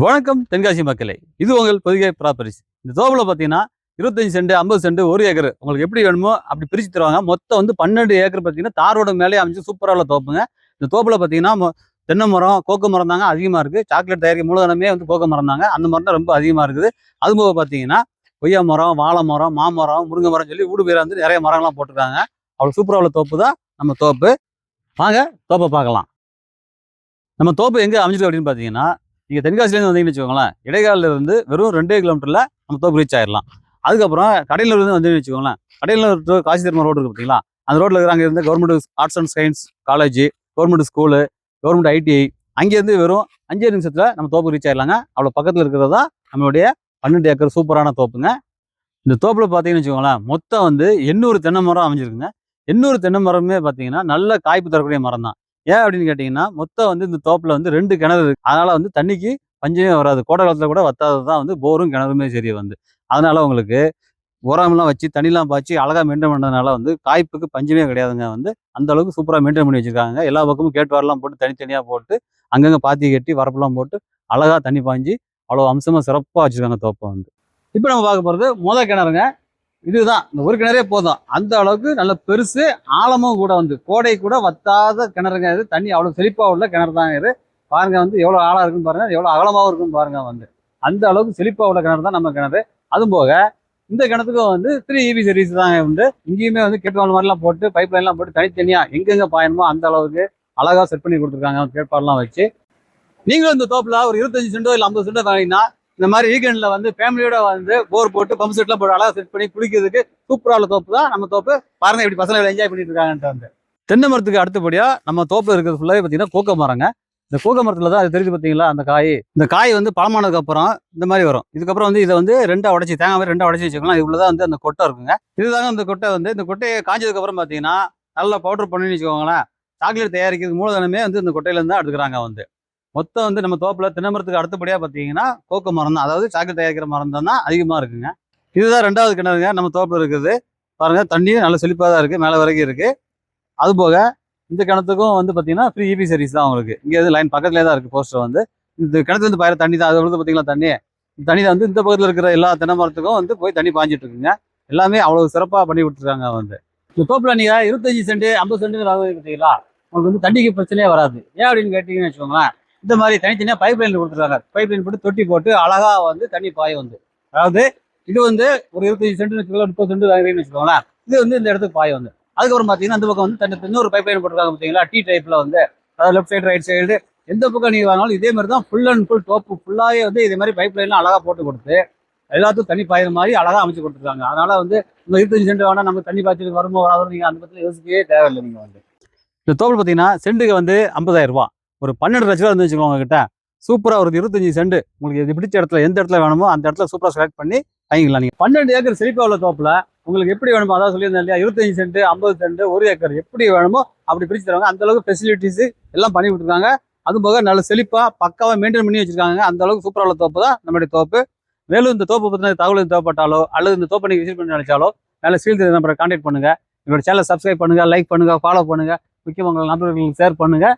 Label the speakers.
Speaker 1: வணக்கம் தென்காசி மக்களே, இது உங்கள் பொதிகை ப்ராப்பர்ட்டிஸ். இந்த தோப்புல பார்த்தீங்கன்னா 25 சென்ட் 50 சென்ட் 1 ஏக்கர் உங்களுக்கு எப்படி வேணுமோ அப்படி பிரித்து தருவாங்க. மொத்தம் வந்து 12 ஏக்கர் பார்த்தீங்கன்னா தாரோட மேலே அமைச்சு சூப்பராக உள்ள தோப்புங்க. இந்த தோப்புல பார்த்தீங்கன்னா தென்னை மரம் கோக்கு மரம் தாங்க அதிகமாக இருக்குது. சாக்லேட் தயாரிக்க மூலதனமே வந்து கோக்கு மரம் தாங்க. அந்த மரம் தான் ரொம்ப அதிகமாக இருக்குது. அதுபோக பார்த்தீங்கன்னா கொய்யா மரம், வாழை மரம், மாமரம், முருங்கை மரம் சொல்லி ஊடு பேரை வந்து நிறைய மரங்கள்லாம் போட்டிருக்காங்க. அவ்வளோ சூப்பராக உள்ள தோப்பு தான் நம்ம தோப்பு. வாங்க தோப்பை பார்க்கலாம். நம்ம தோப்பு எங்கே அமைஞ்சிருக்கு அப்படின்னு பார்த்தீங்கன்னா, நீங்கள் தென்காசிலேருந்து வந்தீங்கன்னு வச்சுக்கோங்களேன், இடைக்காலில் இருந்து வெறும் 2 கிலோமீட்டரில் நம்ம தோப்பு ரீச் ஆயிடலாம். அதுக்கப்புறம் கடையில் இருந்து வந்தீங்கன்னு வச்சுக்கோங்களேன், கடையில் காசி திரும்ப ரோடு இருக்குது பார்த்தீங்களா, அந்த ரோட்டில் இருக்கிற அங்கே இருந்து government arts and science college, government school, government ITI, அங்கேருந்து வெறும் 5 நிமிஷத்தில் நம்ம தோப்பு ரீச் ஆயிடலாங்க. அவ்வளோ பக்கத்தில் இருக்கிறது தான் நம்மளுடைய 12 ஏக்கர் சூப்பரான தோப்புங்க. இந்த தோப்பில் பார்த்தீங்கன்னு வச்சுக்கோங்களேன், மொத்தம் வந்து 800 தென்னை மரம் அமைஞ்சிருக்குங்க. 800 தென்னை மரமே பார்த்தீங்கன்னா நல்ல காய்ப்பு தரக்கூடிய மரம் தான். ஏன் அப்படின்னு கேட்டிங்கன்னா, மொத்தம் வந்து இந்த தோப்பில் வந்து 2 கிணறு இருக்கு. அதனால வந்து தண்ணிக்கு பஞ்சமே வராது. கோடை காலத்தில் கூட வத்தாதது தான் வந்து போரும் கிணறுமே சரி வந்து. அதனால உங்களுக்கு உரம்லாம் வச்சு தண்ணிலாம் பாய்ச்சி அழகாக மெயின்டைன் பண்ணதுனால வந்து காய்ப்புக்கு பஞ்சமே கிடையாதுங்க. வந்து அந்த அளவுக்கு சூப்பராக மெயின்டைன் பண்ணி வச்சிருக்காங்க. எல்லா பக்கமும் கேட் வாரெலாம் போட்டு தனித்தனியாக போட்டு அங்கங்கே பாத்தி கட்டி வரப்புலாம் போட்டு அழகாக தண்ணி பாய்ஞ்சி அவ்வளோ அம்சமாக சிறப்பாக வச்சுருக்காங்க தோப்பை வந்து. இப்போ நம்ம பார்க்க போகிறது கிணறுங்க. இதுதான் இந்த ஒரு கிணறே போதும். அந்த அளவுக்கு நல்ல பெருசு, ஆழமும் கூட வந்து கோடை கூட வத்தாத கிணறுங்க இது. தண்ணி அவ்வளோ செழிப்பாக உள்ள கிணறு தாங்க இது. பாருங்க வந்து எவ்வளோ ஆழம் இருக்குன்னு பாருங்க, எவ்வளோ அகலமாகவும் இருக்குன்னு பாருங்க வந்து. அந்த அளவுக்கு செழிப்பாக உள்ள கிணறு தான் நம்ம கிணறு. அதுவும் போக இந்த கிணத்துக்கும் வந்து 3 EB சர்வீஸ் தாங்க உண்டு. இங்கேயுமே வந்து கேட்வால் மாதிரிலாம் போட்டு பைப் லைன்லாம் போட்டு தனித்தனியாக எங்கெங்கே பாயணுமோ அந்த அளவுக்கு அழகாக செட் பண்ணி கொடுத்துருக்காங்க கேட்பாடெல்லாம் வச்சு. நீங்களும் இந்த தோப்பில் ஒரு 25 சென்டோ இல்லை 50 சென்டோ வாங்கினா இந்த மாதிரி வீக்கெண்டில் வந்து ஃபேமிலியோட வந்து போர் போட்டு பம்ப் செட்லாம் போட்டு அழகாக செட் பண்ணி குளிக்கிறதுக்கு சூப்பராக உள்ள தோப்பு தான் நம்ம தோப்பு. பாருங்க இப்படி பசங்களை என்ஜாய் பண்ணிட்டு இருக்காங்கன்ட்டு வந்து. தென்னை மரத்துக்கு அடுத்தபடியாக நம்ம தோப்பு இருக்கிறது ஃபுல்லாகவே பார்த்தீங்கன்னா கோக்க மரங்க. இந்த கோக்க மரத்தில் தான் அது தெரிஞ்சு பார்த்தீங்களா அந்த காய். இந்த காய் வந்து பழமானதுக்கு அப்புறம் இந்த மாதிரி வரும். இதுக்கப்புறம் வந்து இதை வந்து 2ஆ உடச்சி தேங்காய் மாதிரி 2ஆ உடச்சி வச்சுக்கலாம். இதுக்குள்ள தான் வந்து அந்த கொட்டை இருக்குங்க. இதுதாங்க அந்த கொட்டை வந்து இந்த கொட்டையை காஞ்சதுக்கப்புறம் பார்த்தீங்கன்னா நல்லா பவுடர் பண்ணி வச்சுக்கோங்களேன். சாக்லேட் தயாரிக்கிறது மூலதனமே வந்து இந்த கொட்டையிலேருந்து தான் எடுத்துக்கிறாங்க வந்து. மொத்தம் வந்து நம்ம தோப்பில் தென்னை மரத்துக்கு அடுத்தபடியாக பார்த்தீங்கன்னா கோக்க மரம் தான், அதாவது சாக்லேட் தயாரிக்கிற மரம் தான் அதிகமாக இருக்குங்க. இதுதான் 2வது கிணறுங்க நம்ம தோப்பில் இருக்குது. பாருங்கள் தண்ணியும் நல்ல செழிப்பாக தான் இருக்குது, மேலே வரைக்கும் இருக்குது. அதுபோக இந்த கிணத்துக்கும் வந்து பார்த்தீங்கன்னா 3 EB சர்வீஸ் தான் உங்களுக்கு. இங்கே வந்து லைன் பக்கத்துலேயே தான் இருக்குது போஸ்டர் வந்து. இந்த கிணத்துல வந்து பாயிற தண்ணி தான், அது வந்து பார்த்தீங்களா தண்ணி. இந்த தண்ணி தான் வந்து இந்த பக்கத்தில் இருக்கிற எல்லா தென்னை மரத்துக்கும் வந்து போய் தண்ணி பாஞ்சிட்டு இருக்குங்க. எல்லாமே அவ்வளோ சிறப்பாக பண்ணி கொடுத்துருக்காங்க வந்து. இந்த தோப்பில் நீங்கள் 25 சென்ட் 50 சென்ட் பார்த்தீங்களா, உங்களுக்கு வந்து தண்ணிக்கு பிரச்சனையே வராது. ஏன் அப்படின்னு கேட்டிங்கன்னு வச்சுக்கோங்களேன், இந்த மாதிரி தனித்தனியாக பைப் லைன் கொடுத்துருக்காங்க. பைப் லைன் போட்டு தொட்டி போட்டு அழகாக வந்து தண்ணி பாய வந்து. அதாவது இது வந்து ஒரு 25 சென்ட் வச்சுக்கலாம், 30 சென்ட் வாங்குறீங்கன்னு வச்சுக்கோங்களேன். இது வந்து இந்த இடத்துக்கு பாய வந்து. அதுக்கப்புறம் பார்த்தீங்கன்னா அந்த பக்கம் வந்து இன்னொரு பைப் லைன் போட்டுருக்காங்க பார்த்தீங்களா, டீ டைப்பில் வந்து. அதாவது லெஃப்ட் சைடு ரைட் சைடு எந்த பக்கம் நீங்கள் வாங்கினாலும் இதே மாதிரி தான் ஃபுல் அண்ட் ஃபுல் தோப்பு ஃபுல்லாகவே வந்து இதே மாதிரி பைப் லைன்லாம் அழகாக போட்டு கொடுத்து எல்லாத்துக்கும் தண்ணி பாயிற மாதிரி அழகாக அமைச்சு கொடுத்துருக்காங்க. அதனால வந்து இந்த 25 சென்ட் வேணால் நம்ம தண்ணி பாய்ச்சிட்டு வருமோ வராதோ நீங்கள் அந்த பக்கத்தில் யோசிக்கவே தேவையில்லை. நீங்கள் வந்து இந்த தோப்பு பார்த்தீங்கன்னா சென்ட்டுக்கு வந்து 50,000 ரூபா, ஒரு 12 லட்ச ரூபா இருந்து வச்சுக்கோங்க உங்ககிட்ட. சூப்பராக ஒரு 25 சென்ட் உங்களுக்கு எது பிடிச்ச இடத்துல எந்த இடத்துல வேணுமோ அந்த இடத்துல சூப்பராக செலக்ட் பண்ணி வாங்கிக்கலாம். நீங்கள் 12 ஏக்கர் செழிப்பாக உள்ள தோப்பில் உங்களுக்கு எப்படி வேணுமோ, அதாவது சொல்லியிருந்தேன் இல்லையா, 25 சென்ட் 50 சென்ட் 1 ஏக்கர் எப்படி வேணுமோ அப்படி பிரித்து தருவாங்க. அந்த அளவுக்கு ஃபெசிலிட்டிஸ் எல்லாம் பண்ணி கொடுத்துருக்காங்க. அதுவும் போக நல்ல செழிப்பாக பக்காவாக மெயின்டைன் பண்ணி வச்சிருக்காங்க. அந்த அளவுக்கு சூப்பராக உள்ள தோப்பு தான் நம்மளுடைய தோப்பு. மேலும் இந்த தோப்பை பற்றின தகவல் தேவைப்பட்டாலோ அல்லது இந்த தோப்பை நீங்கள் விசிட் பண்ணி நினைச்சாலோ மேலே ஸ்க்ரீன் நம்பரை கான்டாக்ட் பண்ணுங்கள். என்னோட சேனலை சப்ஸ்கிரைப் பண்ணுங்கள், லைக் பண்ணுங்கள், ஃபாலோ பண்ணுங்கள். முக்கியமாக உங்கள் நண்பர்களுக்கு ஷேர் பண்ணுங்கள்.